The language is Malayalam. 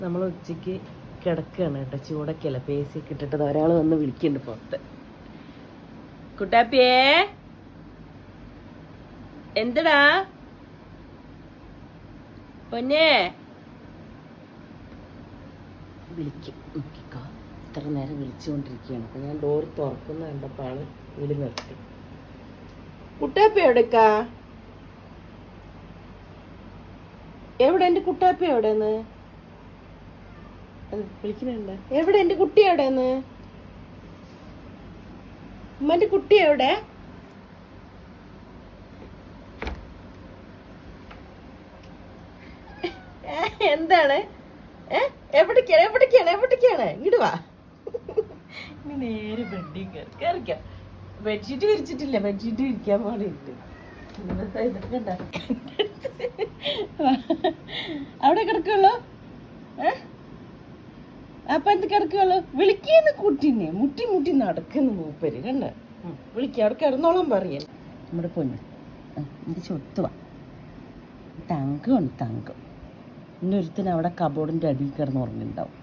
നമ്മൾ ഉച്ചയ്ക്ക് കിടക്കുകയാണ് കേട്ടോ. ചൂടൊക്കെയല്ല, പേസി ഇട്ടിട്ടത് ഒരാൾ വന്ന് വിളിക്കുന്നുണ്ട് പുറത്ത്. കുട്ടാപ്പിയേ, എന്തടാ പൊന്നേ? വിളിക്കും, നോക്കിക്കോ. ഇത്ര നേരം വിളിച്ചുകൊണ്ടിരിക്കുകയാണ്. അപ്പം ഞാൻ ഡോർ തുറക്കുന്ന കണ്ടപ്പോൾ ആള് വിളി നിർത്തി. കുട്ടാപ്പി എവിടെക്കാ? എവിടെ എൻ്റെ കുട്ടാപ്പി? എവിടെന്ന് വിളിക്കുന്നുണ്ട്. എവിടെ എൻ്റെ കുട്ടി? എവിടെന്ന്? ഉമ്മന്റെ കുട്ടി എവിടെ? എന്താണ്? എവിടേക്കാണ്? ഇങ്ങോട്ട് വാ. ഇനി നേരെ ബെഡിൽ കയറിക്കാം. Bedsheet വിരിച്ചിട്ടില്ല, bedsheet വിരിക്കാൻ പാടിട്ട്. ഇതൊക്കെ അവിടെ കിടക്കുള്ളൂ. അപ്പൊ എന്ത് കിടക്കുള്ളൂ? വിളിക്കുന്ന കുട്ടീനെ മുട്ടി മുട്ടി നടക്കുന്ന മൂപ്പര് കണ്ട. വിളിക്കുക, അവിടെ കിടന്നോളം പറയല്ല. നമ്മുടെ പൊന്ന് എനിക്ക് ചൊത്തുവാ. തങ്കമാണ് തങ്കം. ഇന്നൊരുത്തിന് അവിടെ കബോർഡിന്റെ അടിയിൽ കിടന്ന് ഉറങ്ങുന്നുണ്ടാവും.